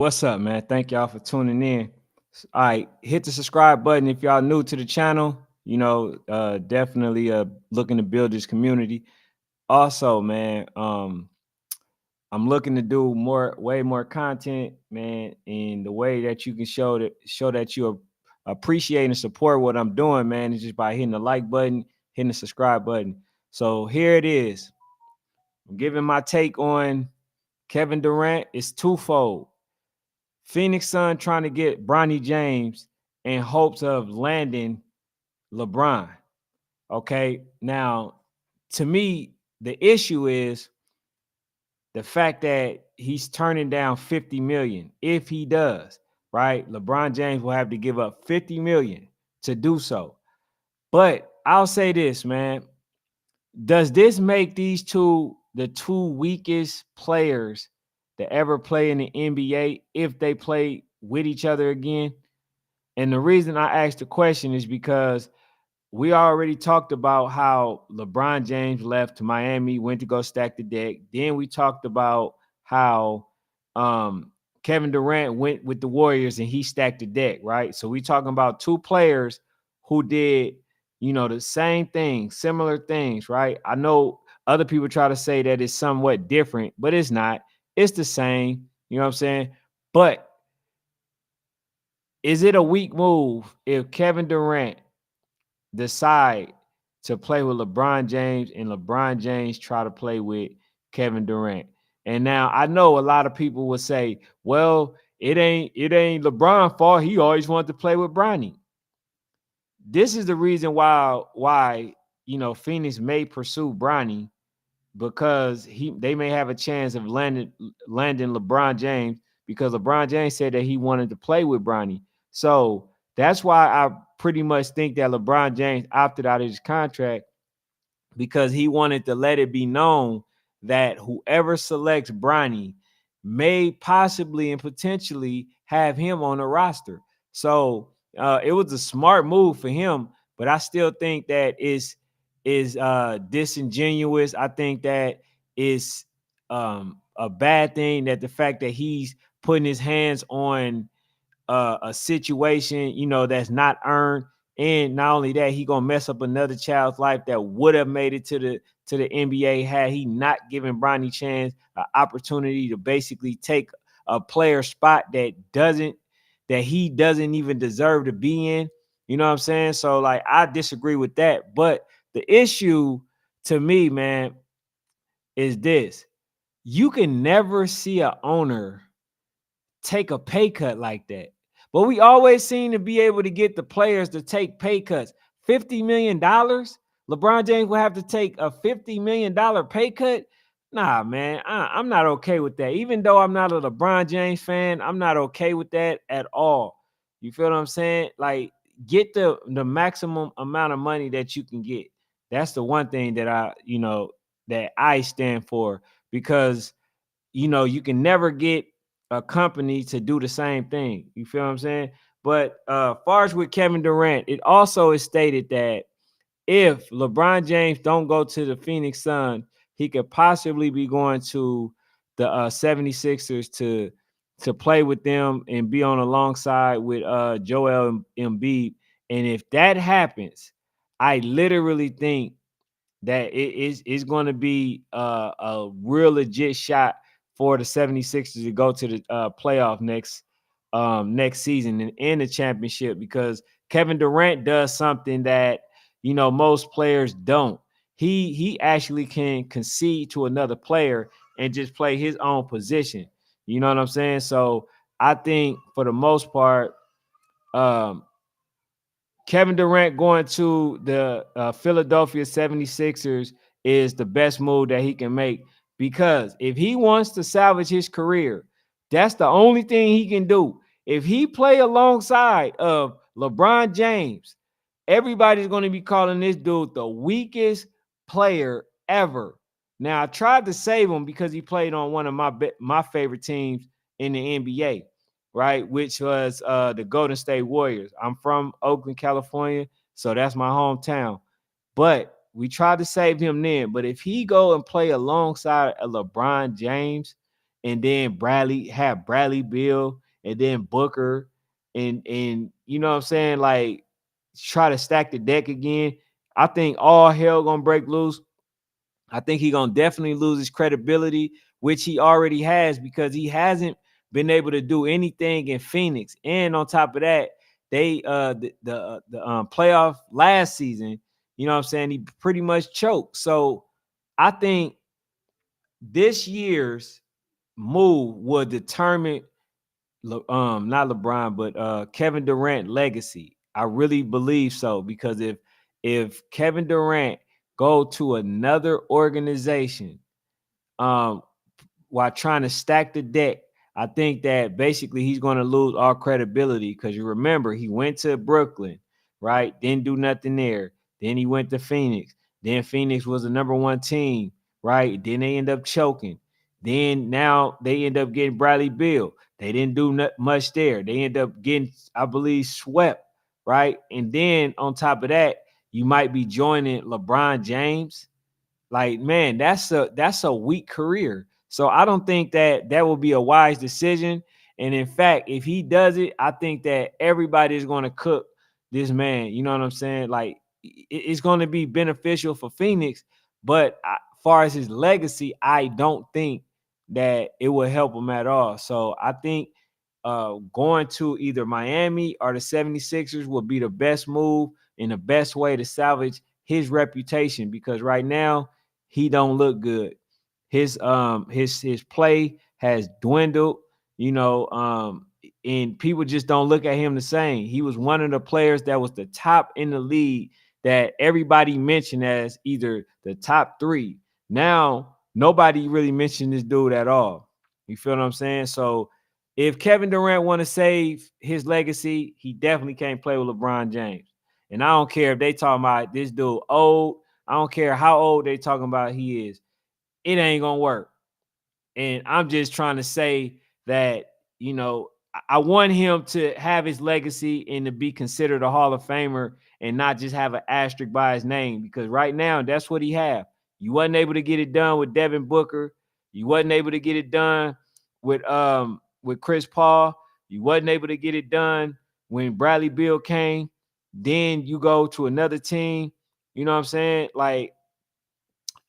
What's up, man? Thank y'all for tuning in. All right, hit the subscribe button if y'all new to the channel. Definitely looking to build this community. Also, man, I'm looking to do way more content, man, in the way that you can show that you appreciate and support what I'm doing, man, is just by hitting the like button, hitting the subscribe button. So here it is. I'm giving my take on Kevin Durant. It's twofold. Phoenix Sun trying to get Bronny James in hopes of landing LeBron. Okay. Now, to me, the issue is the fact that he's turning down 50 million. If he does, right? LeBron James will have to give up 50 million to do so. But I'll say this, man. Does this make these the two weakest players to ever play in the NBA if they play with each other again? And the reason I asked the question is because we already talked about how LeBron James left to Miami, went to go stack the deck. Then we talked about how Kevin Durant went with the Warriors and he stacked the deck, right? So we talking about two players who did, the same thing, similar things, right? I know other people try to say that it's somewhat different, but it's not. It's the same. You know what I'm saying? But is it a weak move if Kevin Durant decide to play with LeBron James and LeBron James try to play with Kevin Durant? And now I know a lot of people will say, well, it ain't LeBron's fault. He always wanted to play with Bronny. This is the reason why Phoenix may pursue Bronny, because they may have a chance of landing LeBron James, because LeBron James said that he wanted to play with Bronny. So that's why I pretty much think that LeBron James opted out of his contract, because he wanted to let it be known that whoever selects Bronny may possibly and potentially have him on the roster. So it was a smart move for him, but I still think that is disingenuous. I think that is a bad thing, that the fact that he's putting his hands on a situation, that's not earned. And not only that, he gonna mess up another child's life that would have made it to the NBA had he not given Bronny Chance an opportunity to basically take a player spot that he doesn't even deserve to be in. You know what I'm saying? So like, I disagree with that. But the issue to me, man, is this: you can never see an owner take a pay cut like that. But we always seem to be able to get the players to take pay cuts. $50 million? LeBron James will have to take a $50 million pay cut? Nah, man, I'm not okay with that. Even though I'm not a LeBron James fan, I'm not okay with that at all. You feel what I'm saying? Like, get the maximum amount of money that you can get. That's the one thing that I stand for, because you can never get a company to do the same thing. You feel what I'm saying? But far as with Kevin Durant, it also is stated that if LeBron James don't go to the Phoenix Suns, he could possibly be going to the 76ers to play with them and be on alongside with Joel Embiid. And if that happens, I literally think that it's going to be a real legit shot for the 76ers to go to the playoff next season and in the championship, because Kevin Durant does something that most players don't. He actually can concede to another player and just play his own position. You know what I'm saying? So I think for the most part, um, Kevin Durant going to the Philadelphia 76ers is the best move that he can make, because if he wants to salvage his career, that's the only thing he can do. If he play alongside of LeBron James, everybody's going to be calling this dude the weakest player ever. Now, I tried to save him because he played on one of my favorite teams in the NBA, right? Which was the Golden State Warriors. I'm from Oakland, California, so that's my hometown. But we tried to save him then. But if he go and play alongside a LeBron James and then Bradley Bill, and then Booker, and you know what I'm saying, like try to stack the deck again. I think all hell gonna break loose. I think he gonna definitely lose his credibility, which he already has, because he hasn't been able to do anything in Phoenix. And on top of that, they the playoff last season, you know what I'm saying, he pretty much choked. So I think this year's move will determine not LeBron, but Kevin Durant legacy. I really believe so, because if Kevin Durant go to another organization, um, while trying to stack the deck, I think that basically he's going to lose all credibility, because you remember he went to Brooklyn, right? Didn't do nothing there. Then he went to Phoenix. Then Phoenix was the number one team, right? Then they end up choking. Then now they end up getting Bradley Beal. They didn't do much there. They end up getting, I believe, swept, right? And then on top of that, you might be joining LeBron James. Like, man, that's a weak career. So I don't think that will be a wise decision. And in fact, if he does it, I think that everybody is going to cook this man. You know what I'm saying? Like, it's going to be beneficial for Phoenix, but as far as his legacy, I don't think that it will help him at all. So I think going to either Miami or the 76ers would be the best move and the best way to salvage his reputation, because right now he don't look good. His play has dwindled, you know, and people just don't look at him the same. He was one of the players that was the top in the league, that everybody mentioned as either the top three. Now nobody really mentioned this dude at all. You feel what I'm saying? So if Kevin Durant want to save his legacy, he definitely can't play with LeBron James. And I don't care if they talking about this dude old. I don't care how old they talking about he is. It ain't gonna work. And I'm just trying to say that, you know, I want him to have his legacy and to be considered a Hall of Famer, and not just have an asterisk by his name, because right now that's what he have. You wasn't able to get it done with Devin Booker. You wasn't able to get it done with Chris Paul. You wasn't able to get it done when Bradley Beal came. Then you go to another team. You know what I'm saying? Like,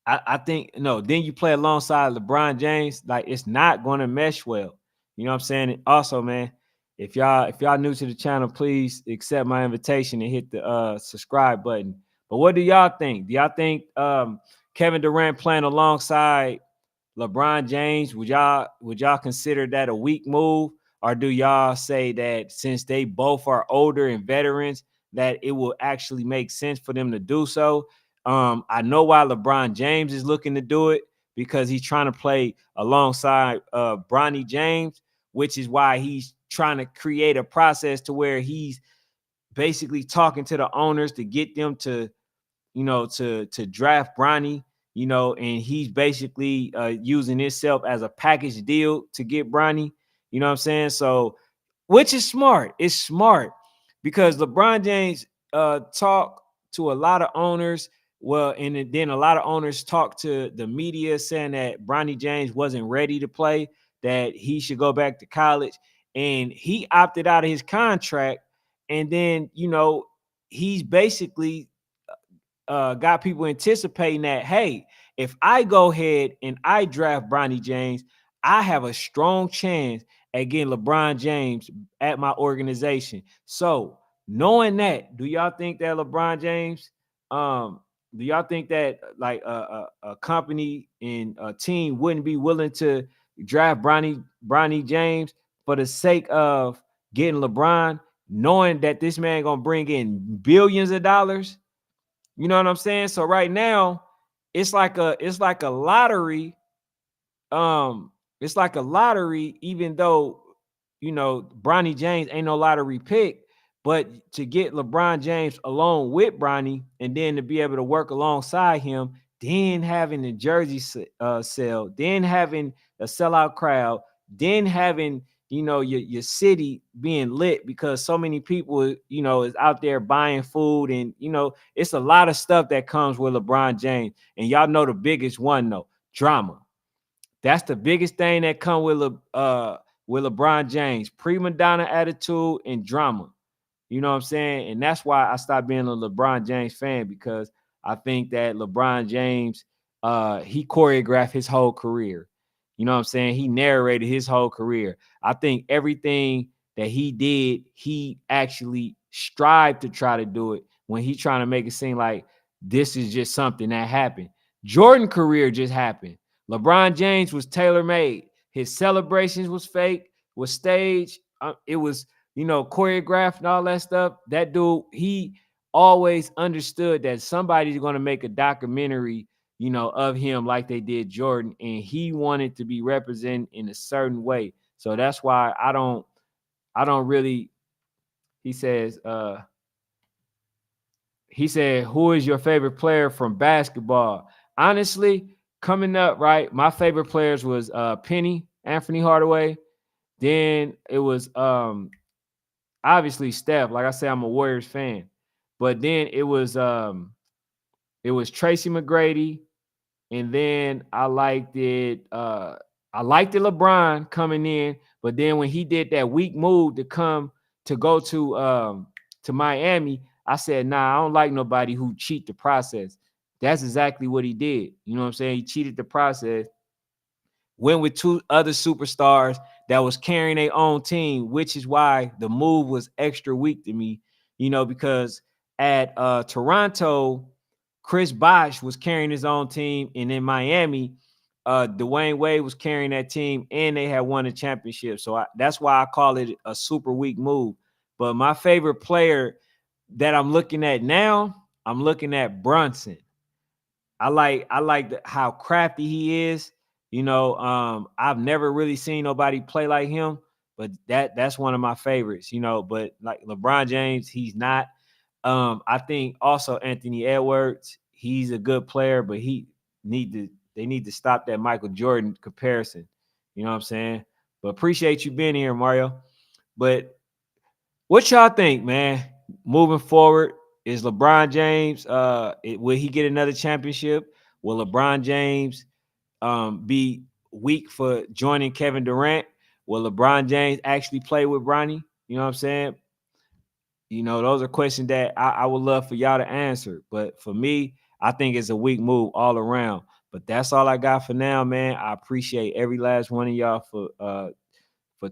I think no. Then you play alongside LeBron James, like it's not going to mesh well. You know what I'm saying? And also, man, if y'all new to the channel, please accept my invitation and hit the subscribe button. But what do y'all think? Do y'all think Kevin Durant playing alongside LeBron James, would y'all consider that a weak move, or do y'all say that since they both are older and veterans, that it will actually make sense for them to do so? I know why LeBron James is looking to do it, because he's trying to play alongside Bronny James, which is why he's trying to create a process to where he's basically talking to the owners to get them to, you know, to draft Bronny, you know, and he's basically using himself as a package deal to get Bronny. You know what I'm saying? So, which is smart. It's smart, because LeBron James talked to a lot of owners. Well, and then a lot of owners talked to the media saying that Bronny James wasn't ready to play, that he should go back to college, and he opted out of his contract. And then, you know, he's basically got people anticipating that, hey, if I go ahead and I draft Bronny James, I have a strong chance at getting LeBron James at my organization. So, knowing that, do y'all think that LeBron James, um, do y'all think that like a company and a team wouldn't be willing to draft Bronny James for the sake of getting LeBron, knowing that this man gonna bring in billions of dollars? You know what I'm saying? So right now, it's like a lottery. Um, it's like a lottery, even though Bronny James ain't no lottery pick, but to get LeBron James along with Bronny, and then to be able to work alongside him, then having the jersey sale, then having a sellout crowd, then having your city being lit because so many people is out there buying food, and it's a lot of stuff that comes with LeBron James. And y'all know the biggest one though, drama. That's the biggest thing that come with LeBron James. Prima donna attitude and drama. You know what I'm saying? And that's why I stopped being a LeBron James fan, because I think that LeBron James, he choreographed his whole career. You know what I'm saying? He narrated his whole career. I think everything that he did, he actually strived to try to do it when he trying to make it seem like this is just something that happened. Jordan career just happened. LeBron James was tailor-made. His celebrations was fake, was staged. It was, choreographed and all that stuff. That dude, he always understood that somebody's going to make a documentary, of him like they did Jordan, and he wanted to be represented in a certain way. So that's why I don't really. He says, he said, who is your favorite player from basketball? Honestly, coming up, right, my favorite players was Penny, Anthony Hardaway. Then it was obviously Steph. Like I said, I'm a Warriors fan. But then it was Tracy McGrady, and then I liked it LeBron coming in, but then when he did that weak move to go to Miami, I said, nah, I don't like nobody who cheat the process. That's exactly what he did. You know what I'm saying? He cheated the process, went with two other superstars that was carrying their own team, which is why the move was extra weak to me, because at Toronto, Chris Bosh was carrying his own team, and in Miami, Dwayne Wade was carrying that team, and they had won a championship. So that's why I call it a super weak move. But my favorite player that I'm looking at now, I'm looking at Brunson. I like how crafty he is. I've never really seen nobody play like him, but that's one of my favorites. But like LeBron James, he's not. I think also Anthony Edwards, he's a good player, but they need to stop that Michael Jordan comparison. You know what I'm saying? But appreciate you being here, Mario. But what y'all think, man? Moving forward, is LeBron James? Will he get another championship? Will LeBron James be weak for joining Kevin Durant? Will LeBron James actually play with Bronny? You know what I'm saying? Those are questions that I would love for y'all to answer. But for me, I think it's a weak move all around. But that's all I got for now, man. I appreciate every last one of y'all for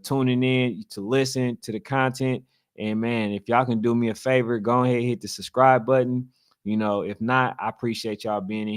tuning in to listen to the content. And man, if y'all can do me a favor, go ahead and hit the subscribe button. If not, I appreciate y'all being in.